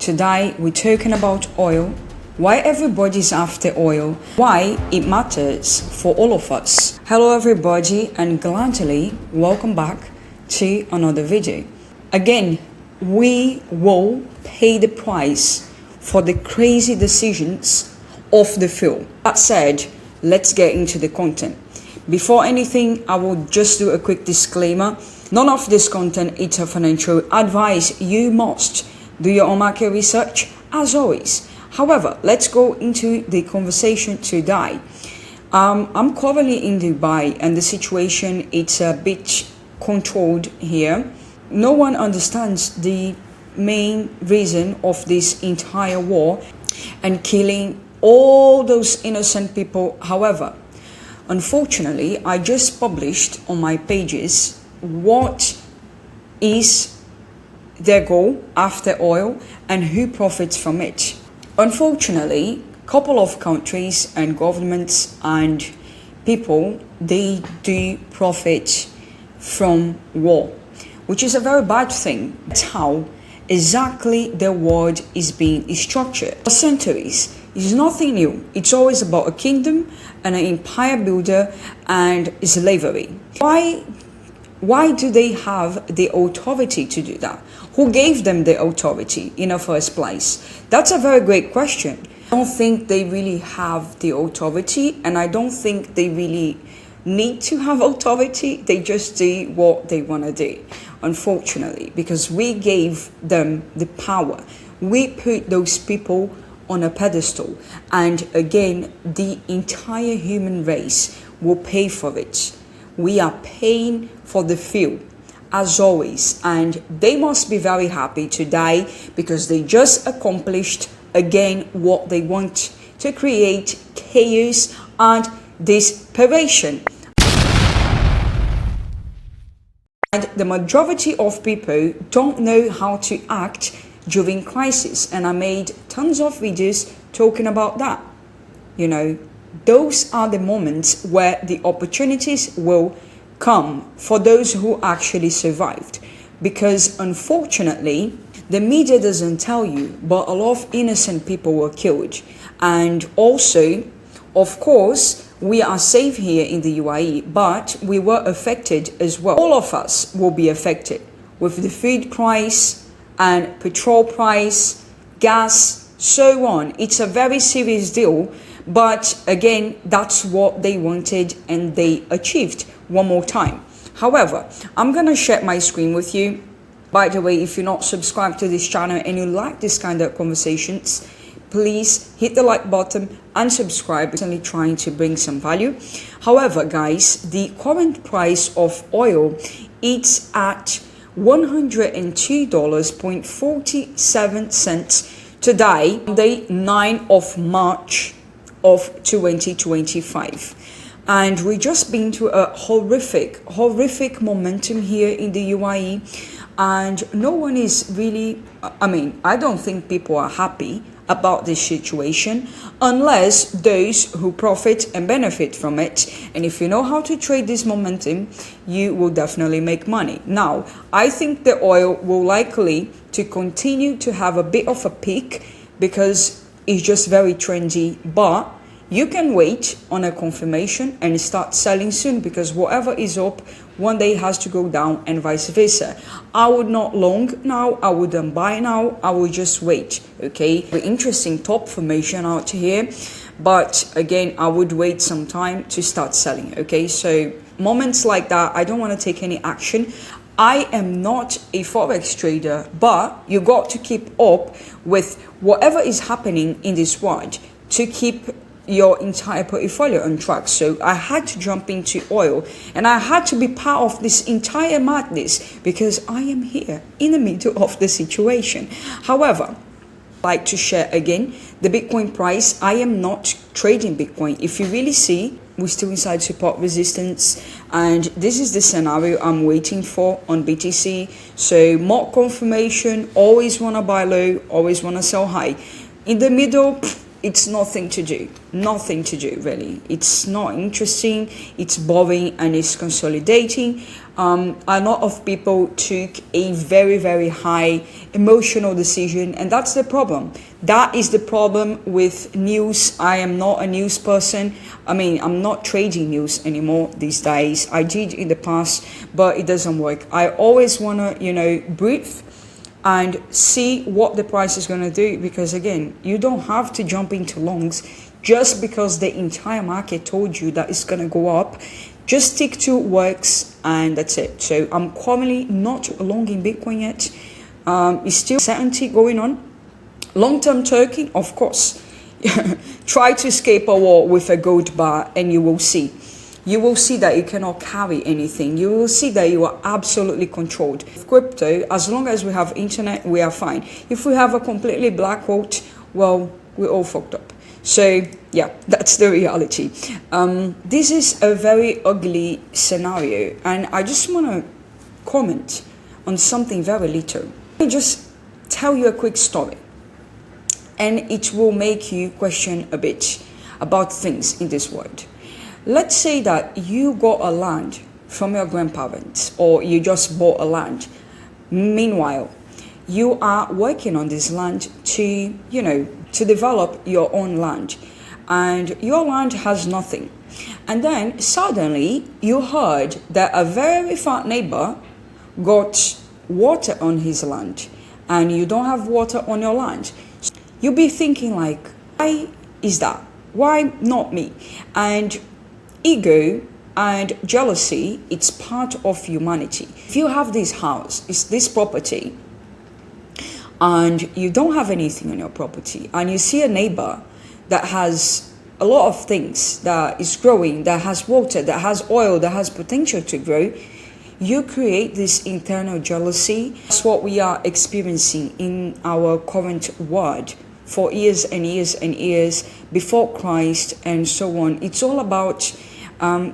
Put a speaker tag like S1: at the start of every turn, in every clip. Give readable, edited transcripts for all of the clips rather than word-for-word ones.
S1: Today we're talking about oil, why everybody's after oil, why it matters for all of us. Hello everybody and gladly welcome back to another video. Again, we will pay the price for the crazy decisions of the fuel. That said, let's get into the content. Before anything, I will just do a quick disclaimer. None of this content is a financial advice. You must do your own market research as always. However, let's go into the conversation today. I'm currently in Dubai and the situation it's a bit controlled here. No one understands the main reason of this entire war and killing all those innocent people. However, unfortunately, I just published on my pages what is their goal after oil and who profits from it. Unfortunately, a couple of countries and governments and people, they do profit from war, which is a very bad thing. That's how exactly the world is being structured. For centuries, it's nothing new. It's always about a kingdom and an empire builder and slavery. Why do they have the authority to do that? Who gave them the authority in the first place? That's a very great question. I don't think they really have the authority, and I don't think they really need to have authority. They just do what they want to do, unfortunately, because we gave them the power. We put those people on a pedestal, and again, the entire human race will pay for it. We are paying for the fuel, as always, and they must be very happy today because they just accomplished again what they want: to create chaos and desperation. And the majority of people don't know how to act during crisis, and I made tons of videos talking about that. You know, those are the moments where the opportunities will come for those who actually survived, because unfortunately the media doesn't tell you, but a lot of innocent people were killed. And also, of course, we are safe here in the UAE, but we were affected as well. All of us will be affected with the food price and petrol price, gas, so on. It's a very serious deal, but again, that's what they wanted and they achieved one more time. However, I'm gonna share my screen with you. By the way, if you're not subscribed to this channel and you like this kind of conversations, please hit the like button and subscribe. It's only trying to bring some value. However, guys, the current price of oil, it's at $102.47 today, the 9th of March of 2025. And we just been to a horrific momentum here in the UAE, and no one is really, I don't think people are happy about this situation unless those who profit and benefit from it. And if you know how to trade this momentum, you will definitely make money. Now, I think the oil will likely to continue to have a bit of a peak because it's just very trendy, but you can wait on a confirmation and start selling soon, because whatever is up one day has to go down and vice versa. I would not long now, I wouldn't buy now, I would just wait. Okay, very interesting top formation out here, but again, I would wait some time to start selling. Okay, so moments like that, I don't want to take any action. I am not a forex trader, but you got to keep up with whatever is happening in this world to keep your entire portfolio on track. So I had to jump into oil, and I had to be part of this entire madness because I am here in the middle of the situation. However, I'd like to share again the Bitcoin price. I am not trading Bitcoin. If you really see, we're still inside support resistance, and this is the scenario I'm waiting for on BTC. So more confirmation, always want to buy low, always want to sell high. In the middle, it's nothing to do. Nothing to do, really. It's not interesting, it's boring, and it's consolidating. A lot of people took a very, very high emotional decision, and that's the problem. That is the problem with news. I am not a news person. I mean, I'm not trading news anymore these days. I did in the past, but it doesn't work. I always want to, breathe and see what the price is going to do, because again, you don't have to jump into longs just because the entire market told you that it's going to go up. Just stick to works, and that's it. So I'm currently not long in Bitcoin yet. It's still uncertainty going on. Long-term Turkey, of course. Try to escape a war with a gold bar, and you will see. You will see that you cannot carry anything. You will see that you are absolutely controlled. Crypto, as long as we have internet, we are fine. If we have a completely black hole, well, we're all fucked up. So yeah, that's the reality. This is a very ugly scenario, and I just want to comment on something very little. Let me just tell you a quick story, and it will make you question a bit about things in this world. Let's say that you got a land from your grandparents, or you just bought a land. Meanwhile, you are working on this land to develop your own land, and your land has nothing. And then suddenly you heard that a very fat neighbor got water on his land, and you don't have water on your land. You'll be thinking like, why is that? Why not me? And ego and jealousy, it's part of humanity. If you have this house, it's this property, and you don't have anything on your property, and you see a neighbor that has a lot of things, that is growing, that has water, that has oil, that has potential to grow, you create this internal jealousy. That's what we are experiencing in our current world for years and years and years before Christ and so on. It's all about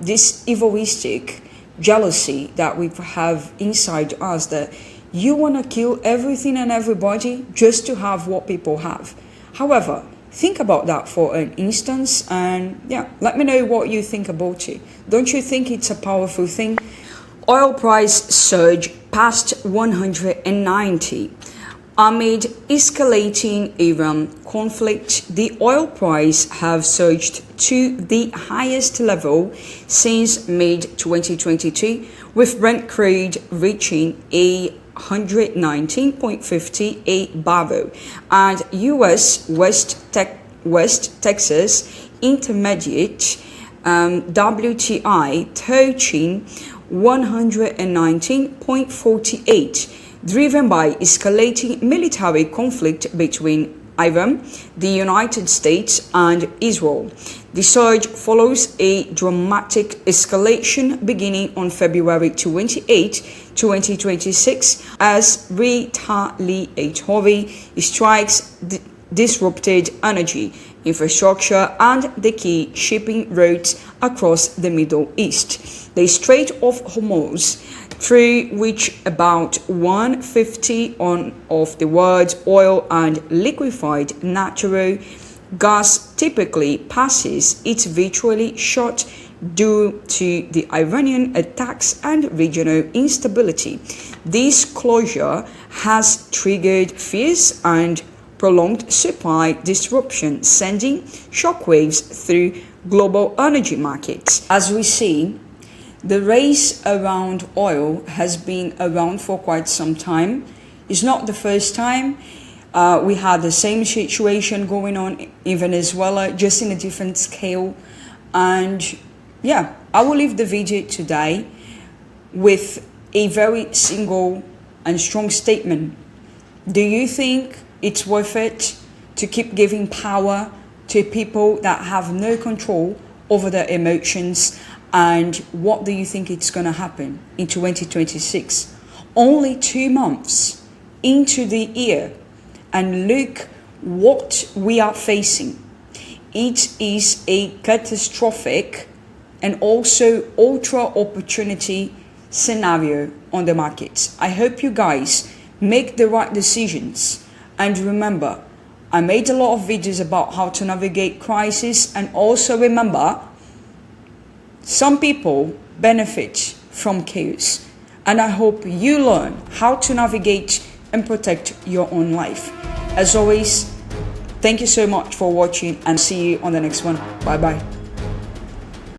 S1: this egoistic jealousy that we have inside us, that you want to kill everything and everybody just to have what people have. However, think about that for an instance, and yeah, let me know what you think about it. Don't you think it's a powerful thing? Oil price surge past 190. Amid escalating Iran conflict, the oil price have surged to the highest level since mid-2022, with Brent crude reaching a 119.50 a barrel, and U.S. West Texas Intermediate WTI touching 119.48, driven by escalating military conflict between Iran, the United States, and Israel. The surge follows a dramatic escalation beginning on February 28, 2026, as retaliatory strikes disrupted energy infrastructure and the key shipping routes across the Middle East. The Strait of Hormuz, through which about 1/50 of the world's oil and liquefied natural gas typically passes, it's virtually shut due to the Iranian attacks and regional instability. This closure has triggered fears and prolonged supply disruption, sending shockwaves through global energy markets. As we see, the race around oil has been around for quite some time. It's not the first time. We had the same situation going on in Venezuela, just in a different scale. And yeah, I will leave the video today with a very single and strong statement. Do you think it's worth it to keep giving power to people that have no control over their emotions? And what do you think it's going to happen in 2026? Only 2 months into the year, and look what we are facing. It is a catastrophic and also ultra opportunity scenario on the markets. I hope you guys make the right decisions, and remember, I made a lot of videos about how to navigate crisis, and also remember, some people benefit from chaos, and I hope you learn how to navigate and protect your own life. As always, thank you so much for watching, and see you on the next one. Bye bye.